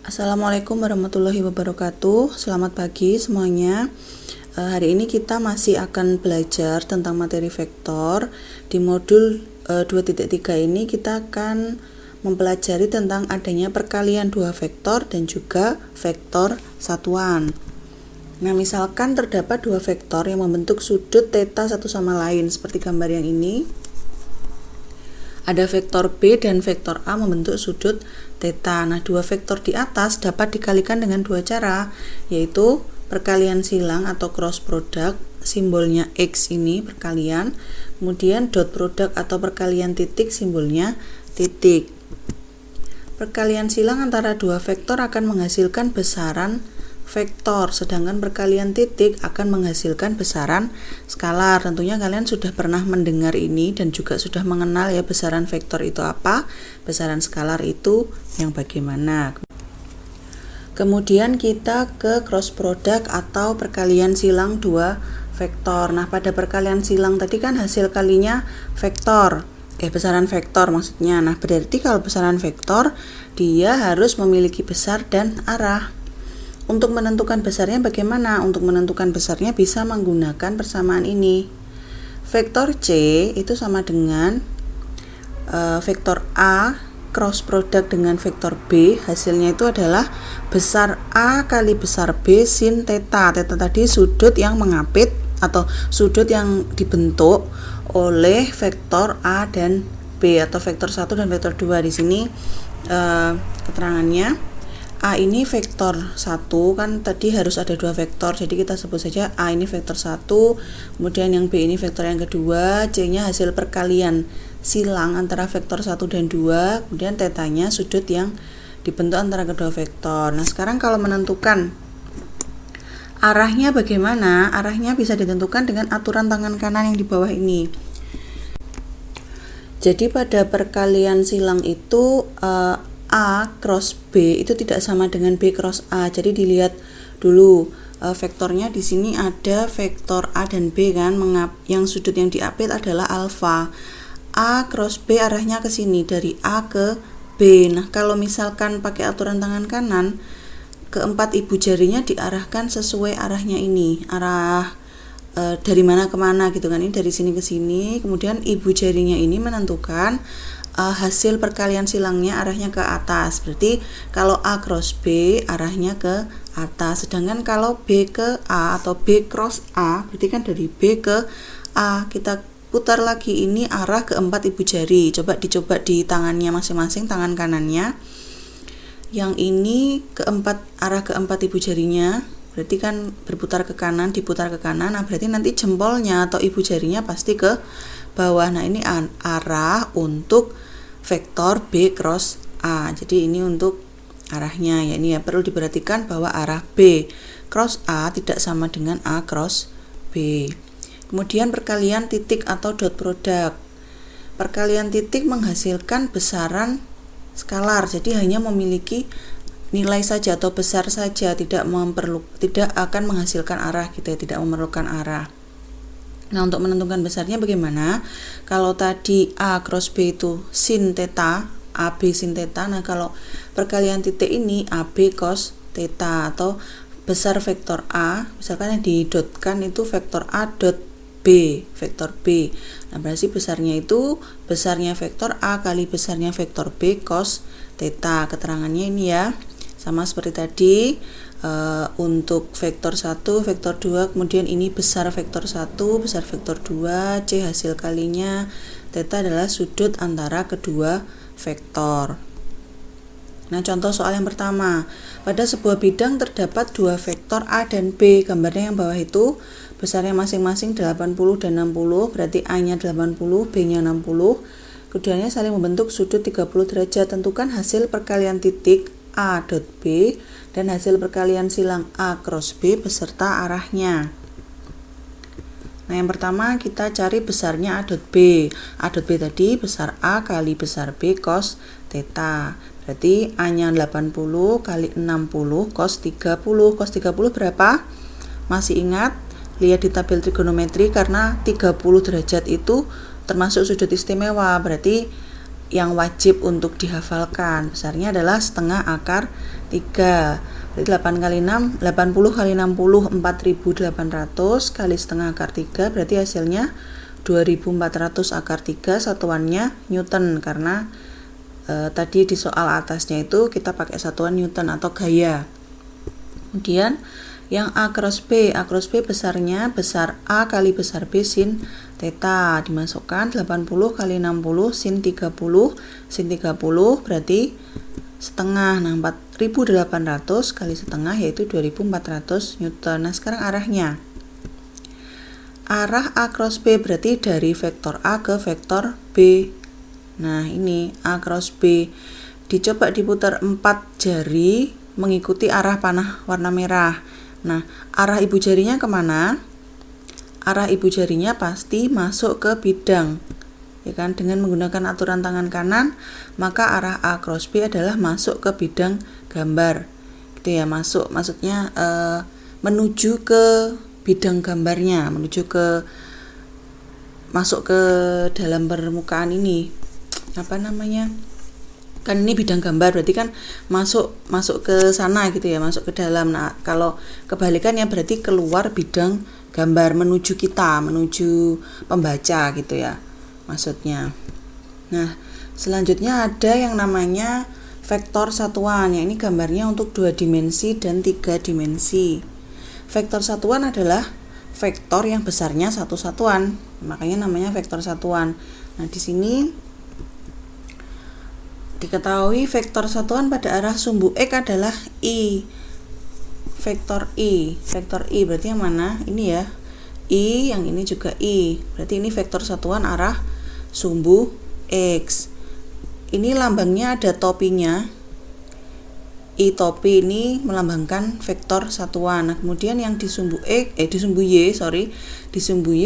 Assalamualaikum warahmatullahi wabarakatuh. Selamat pagi semuanya. Hari ini kita masih akan belajar tentang materi vektor. Di modul 2.3 ini kita akan mempelajari tentang adanya perkalian dua vektor dan juga vektor satuan. Nah, misalkan terdapat dua vektor yang membentuk sudut theta satu sama lain seperti gambar yang ini. Ada vektor B dan vektor A membentuk sudut theta. Nah, dua vektor di atas dapat dikalikan dengan dua cara, yaitu perkalian silang atau cross product, simbolnya X ini perkalian, kemudian dot product atau perkalian titik, simbolnya titik. Perkalian silang antara dua vektor akan menghasilkan besaran vektor, sedangkan perkalian titik akan menghasilkan besaran skalar. Tentunya kalian sudah pernah mendengar ini dan juga sudah mengenal ya besaran vektor itu apa, besaran skalar itu yang bagaimana. Kemudian kita ke cross product atau perkalian silang dua vektor. Nah, pada perkalian silang tadi kan hasil kalinya vektor, besaran vektor maksudnya. Nah, berarti kalau besaran vektor dia harus memiliki besar dan arah. Untuk menentukan besarnya bagaimana? Untuk menentukan besarnya bisa menggunakan persamaan ini. Vektor C itu sama dengan vektor A cross product dengan vektor B. Hasilnya itu adalah besar A kali besar B sin theta. Theta tadi sudut yang mengapit atau sudut yang dibentuk oleh vektor A dan B atau vektor 1 dan vektor 2. Di sini keterangannya. A ini vektor 1, kan tadi harus ada dua vektor, jadi kita sebut saja A ini vektor 1, kemudian yang B ini vektor yang kedua, C nya hasil perkalian silang antara vektor 1 dan 2, kemudian tetanya sudut yang dibentuk antara kedua vektor. Nah, sekarang kalau menentukan arahnya bagaimana? Arahnya bisa ditentukan dengan aturan tangan kanan yang di bawah ini. Jadi pada perkalian silang itu A cross B itu tidak sama dengan B cross A. Jadi dilihat dulu vektornya. Di sini ada vektor A dan B kan, yang sudut yang diapit adalah alfa. A cross B arahnya ke sini dari A ke B. Nah, kalau misalkan pakai aturan tangan kanan, keempat ibu jarinya diarahkan sesuai arahnya ini, arah dari mana ke mana gitu kan, ini dari sini ke sini. Kemudian ibu jarinya ini menentukan hasil perkalian silangnya arahnya ke atas. Berarti kalau A cross B arahnya ke atas, sedangkan kalau B ke A atau B cross A berarti kan dari B ke A. Kita putar lagi, ini arah keempat ibu jari. Coba dicoba di tangannya masing-masing, tangan kanannya. Yang ini arah keempat ibu jarinya, berarti kan berputar ke kanan, diputar ke kanan. Nah, berarti nanti jempolnya atau ibu jarinya pasti ke bawah. Nah, ini arah untuk vektor B cross A. Jadi ini untuk arahnya ya. Ini ya perlu diperhatikan bahwa arah B cross A tidak sama dengan A cross B. Kemudian perkalian titik atau dot product. Perkalian titik menghasilkan besaran skalar. Jadi hanya memiliki nilai saja atau besar saja, tidak akan menghasilkan arah gitu ya, tidak memerlukan arah. Nah, untuk menentukan besarnya bagaimana? Kalau tadi A cross B itu sin theta, AB sin theta. Nah, kalau perkalian titik ini AB cos theta atau besar vektor A, misalkan yang didotkan itu vektor A dot B, vektor B. Nah, berarti besarnya itu besarnya vektor A kali besarnya vektor B cos theta. Keterangannya ini ya. Sama seperti tadi. Untuk vektor 1, vektor 2, kemudian ini besar vektor 1, besar vektor 2, C hasil kalinya, theta adalah sudut antara kedua vektor. Nah, contoh soal yang pertama. Pada sebuah bidang terdapat dua vektor A dan B. Gambarnya yang bawah itu besarnya masing-masing 80 dan 60, berarti A-nya 80, B-nya 60. Keduanya saling membentuk sudut 30 derajat. Tentukan hasil perkalian titik A dot B dan hasil perkalian silang A cross B beserta arahnya. Nah, yang pertama kita cari besarnya A dot B. A dot B tadi besar A kali besar B cos theta. Berarti A-nya 80 kali 60 cos 30. Cos 30 berapa? Masih ingat? Lihat di tabel trigonometri, karena 30 derajat itu termasuk sudut istimewa. Berarti yang wajib untuk dihafalkan. Besarnya adalah setengah akar 3. Berarti 8 kali 6, 80 kali 60, 4800 kali setengah akar 3, berarti hasilnya 2400 akar 3, satuannya Newton, karena tadi di soal atasnya itu kita pakai satuan Newton atau gaya. Kemudian yang A cross B besarnya besar A kali besar B sin theta, dimasukkan 80 kali 60 sin 30 berarti setengah. Nah, 4800 kali setengah yaitu 2400 Newton. Nah, sekarang arahnya. Arah A cross B berarti dari vektor A ke vektor B. Nah, ini A cross B. Dicoba diputar 4 jari mengikuti arah panah warna merah. Nah, arah ibu jarinya kemana? Arah ibu jarinya pasti masuk ke bidang. Ya kan, dengan menggunakan aturan tangan kanan, maka arah A cross B adalah masuk ke bidang gambar. Gitu ya, maksudnya menuju ke bidang gambarnya, masuk ke dalam permukaan ini. Apa namanya? Kan ini bidang gambar, berarti kan masuk ke sana gitu ya, masuk ke dalam. Nah, kalau kebalikannya berarti keluar bidang gambar menuju pembaca gitu ya maksudnya. Nah, selanjutnya ada yang namanya vektor satuan. Ya, ini gambarnya untuk 2 dimensi dan 3 dimensi. Vektor satuan adalah vektor yang besarnya satu satuan, makanya namanya vektor satuan. Nah, di sini diketahui vektor satuan pada arah sumbu X adalah I. Vektor I berarti yang mana? Ini ya, I, yang ini juga I. Berarti ini vektor satuan arah sumbu X. Ini lambangnya ada topinya. I topi ini melambangkan vektor satuan. Nah, kemudian yang di sumbu Y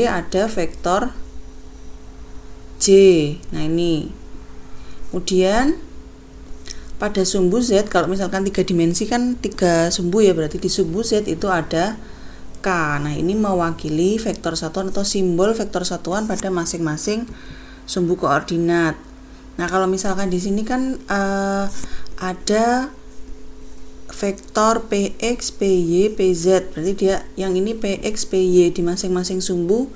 ada vektor J. Nah, ini. Kemudian pada sumbu Z, kalau misalkan 3 dimensi kan 3 sumbu ya, berarti di sumbu Z itu ada K. Nah, ini mewakili vektor satuan atau simbol vektor satuan pada masing-masing sumbu koordinat. Nah, kalau misalkan di sini kan ada vektor PX, PY, PZ, berarti dia yang ini PX, PY di masing-masing sumbu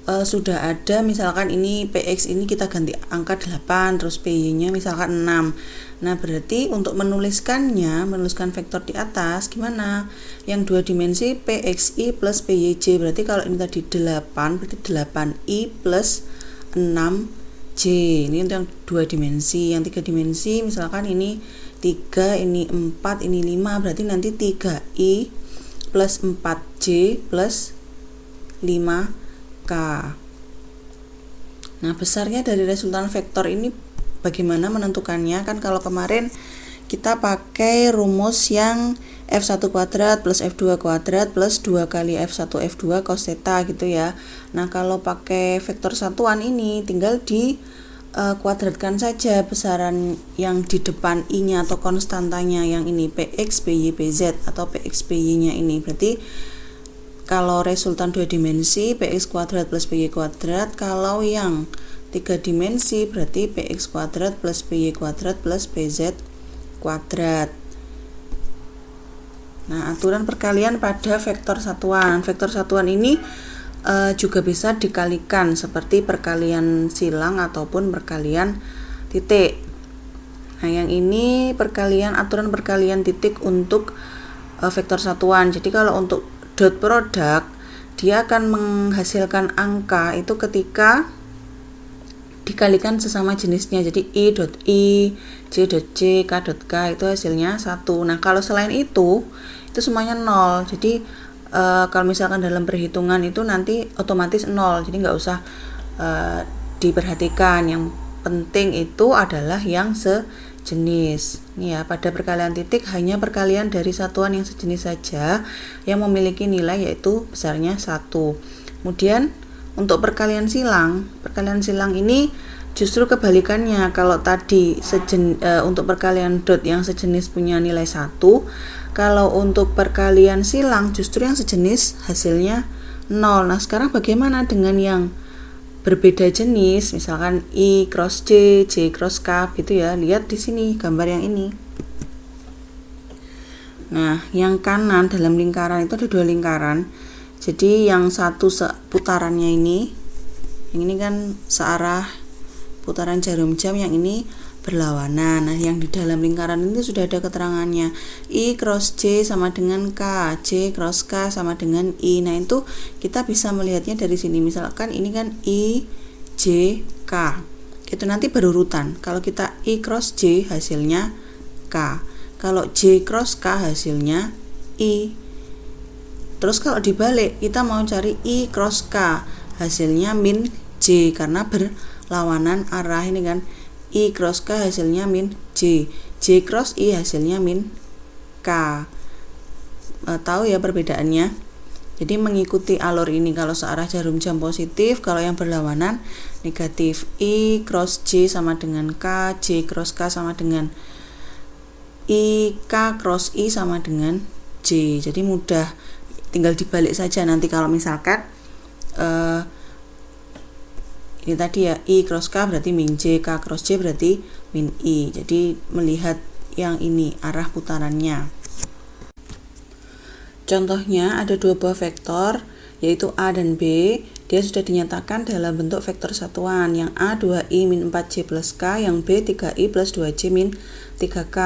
sudah ada. Misalkan ini PX ini kita ganti angka 8, terus PY-nya misalkan 6. Nah, berarti untuk menuliskan vektor di atas gimana? Yang 2 dimensi PXI plus PYJ, berarti kalau ini tadi 8, berarti 8I plus 6J. Ini untuk yang 2 dimensi. Yang 3 dimensi misalkan ini 3, ini 4, ini 5, berarti nanti 3I plus 4J plus 5K. Nah, besarnya dari resultan vektor ini bagaimana menentukannya? Kan kalau kemarin kita pakai rumus yang F1 kuadrat plus F2 kuadrat plus 2 kali F1 F2 cos theta gitu ya. Nah, kalau pakai vektor satuan ini tinggal di kuadratkan saja besaran yang di depan I-nya atau konstantanya, yang ini PX, PY, PZ atau PX, PY-nya ini. Berarti kalau resultan 2 dimensi PX kuadrat plus PY kuadrat, kalau yang 3 dimensi berarti PX kuadrat plus PY kuadrat plus PZ kuadrat. Nah, aturan perkalian pada vektor satuan. Vektor satuan ini juga bisa dikalikan seperti perkalian silang ataupun perkalian titik. Nah, yang ini aturan perkalian titik untuk vektor satuan. Jadi kalau untuk dot product, dia akan menghasilkan angka itu ketika dikalikan sesama jenisnya. Jadi I dot I, J dot J, K dot K itu hasilnya 1. Nah, kalau selain itu semuanya 0. Jadi kalau misalkan dalam perhitungan itu nanti otomatis 0. Jadi nggak usah diperhatikan. Yang penting itu adalah yang sejenis. Ini ya, pada perkalian titik hanya perkalian dari satuan yang sejenis saja yang memiliki nilai yaitu besarnya 1. Kemudian untuk perkalian silang ini justru kebalikannya. Kalau tadi untuk perkalian dot yang sejenis punya nilai 1, kalau untuk perkalian silang justru yang sejenis hasilnya 0. Nah, sekarang bagaimana dengan yang berbeda jenis, misalkan I cross J, J cross K gitu ya. Lihat di sini gambar yang ini. Nah, yang kanan dalam lingkaran itu ada 2 lingkaran. Jadi yang satu putarannya ini, yang ini kan searah putaran jarum jam, yang ini berlawanan. Nah, yang di dalam lingkaran ini sudah ada keterangannya. I cross J sama dengan K, J cross K sama dengan I. Nah, itu kita bisa melihatnya dari sini. Misalkan ini kan I, J, K. Itu nanti berurutan. Kalau kita I cross J hasilnya K. Kalau J cross K hasilnya I. Terus kalau dibalik, kita mau cari I cross K, hasilnya min J karena berlawanan arah ini kan. I cross K hasilnya min J, J cross I hasilnya min K. Tahu ya perbedaannya? Jadi mengikuti alur ini. Kalau searah jarum jam positif, kalau yang berlawanan negatif. I cross J sama dengan K, J cross K sama dengan I, K cross I sama dengan J. Jadi mudah, tinggal dibalik saja nanti kalau misalkan ini tadi ya, I cross K berarti min J, K cross J berarti min I. Jadi melihat yang ini arah putarannya. Contohnya ada 2 buah vektor yaitu A dan B. Dia sudah dinyatakan dalam bentuk vektor satuan. Yang A 2I min 4J plus K, yang B 3I plus 2J min 3K.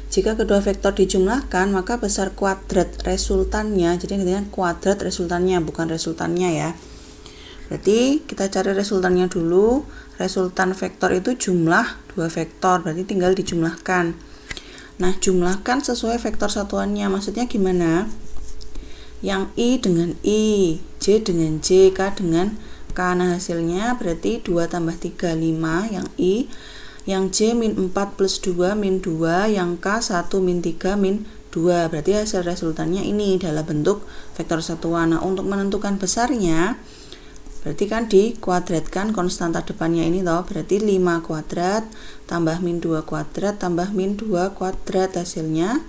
Jika kedua vektor dijumlahkan, maka besar kuadrat resultannya. Jadi ini kuadrat resultannya, bukan resultannya ya. Berarti kita cari resultannya dulu. Resultan vektor itu jumlah 2 vektor, berarti tinggal dijumlahkan. Nah, jumlahkan sesuai vektor satuannya. Maksudnya gimana? Yang I dengan I, J dengan J, K dengan K. Nah, hasilnya berarti 2 tambah 3, 5 yang I. Yang J min 4 plus 2 min 2, yang K 1 min 3 min 2. Berarti hasil resultannya ini dalam bentuk vektor satuan. Nah, untuk menentukan besarnya, berarti kan dikuadratkan konstanta depannya ini toh, berarti 5 kuadrat tambah min 2 kuadrat tambah min 2 kuadrat, hasilnya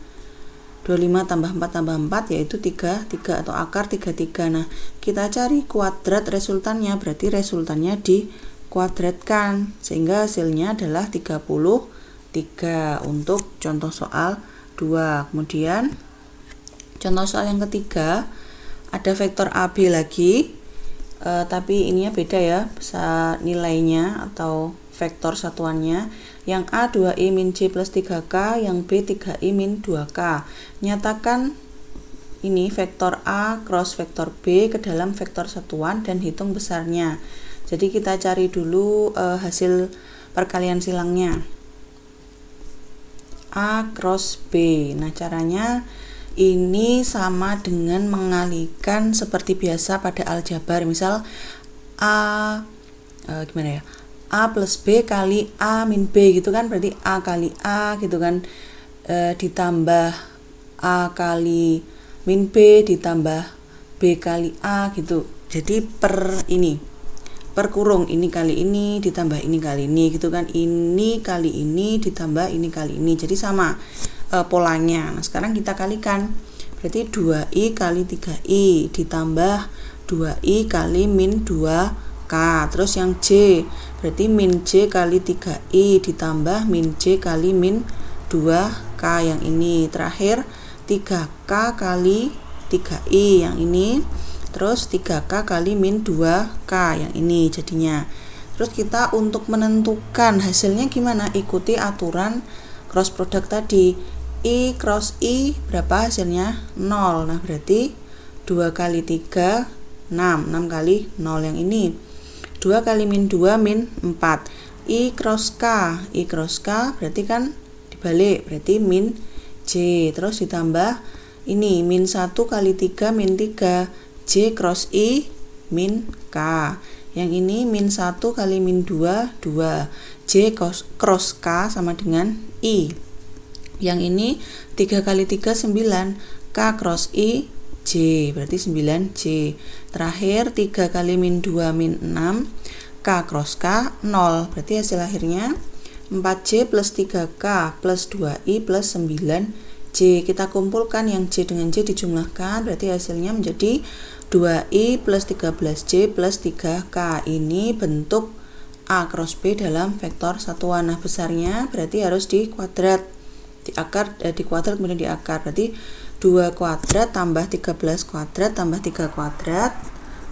25 tambah 4 tambah 4 yaitu 33 atau akar 33. Nah, kita cari kuadrat resultannya, berarti resultannya dikuadratkan sehingga hasilnya adalah 33 untuk contoh soal 2. Kemudian contoh soal yang ketiga, ada vektor AB lagi. Tapi ininya beda ya, bisa nilainya atau vektor satuannya. Yang A 2I min J plus 3K, yang B 3I min 2K. Nyatakan ini vektor A cross vektor B ke dalam vektor satuan dan hitung besarnya. Jadi kita cari dulu hasil perkalian silangnya. A cross B. Nah, caranya ini sama dengan mengalihkan seperti biasa pada aljabar. Misal A gimana ya? A plus B kali A min B gitu kan, berarti A kali A gitu kan, ditambah A kali min B ditambah B kali A gitu. Jadi per kurung, ini kali ini ditambah ini kali ini gitu kan, ini kali ini ditambah ini kali ini. Jadi sama polanya. Nah, sekarang kita kalikan. Berarti 2i kali 3i ditambah 2i kali min 2k. Terus yang J, berarti min J kali 3i ditambah min J kali min 2k yang ini. Terakhir 3k kali 3i yang ini. Terus 3k kali min 2k yang ini jadinya. Terus kita untuk menentukan hasilnya gimana? Ikuti aturan cross product tadi. I cross I berapa hasilnya? 0. Nah, berarti 2 kali 3 6 kali 0 yang ini. 2 kali min 2 min 4. I cross K berarti kan dibalik, berarti min J. Terus ditambah ini min 1 kali 3 min 3. J cross I min K. Yang ini min 1 kali min 2 2. J cross K sama dengan I. Yang ini 3 kali 3 9, K cross I J, berarti 9J. Terakhir 3 kali min 2 min 6, K cross K 0, berarti hasil akhirnya 4J plus 3K plus 2I plus 9J. J. Kita kumpulkan yang J dengan J dijumlahkan, berarti hasilnya menjadi 2I plus 13J plus 3K. Ini bentuk A cross B dalam vektor satuan. Nah, besarnya berarti harus dikuadrat. Dikuadrat kemudian diakar. Berarti 2 kuadrat tambah 13 kuadrat tambah 3 kuadrat.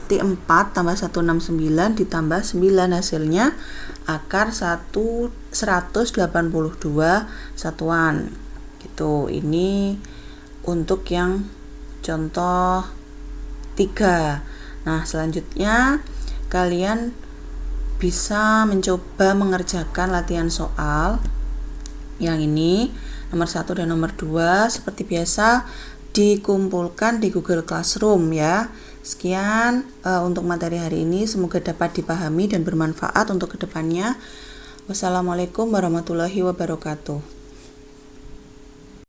Berarti 4 tambah 169 ditambah 9, hasilnya akar 182 satuan. Gitu. Ini untuk yang contoh 3. Nah, selanjutnya kalian bisa mencoba mengerjakan latihan soal yang ini nomor 1 dan nomor 2 seperti biasa dikumpulkan di Google Classroom ya. Sekian untuk materi hari ini, semoga dapat dipahami dan bermanfaat untuk kedepannya. Wassalamualaikum warahmatullahi wabarakatuh.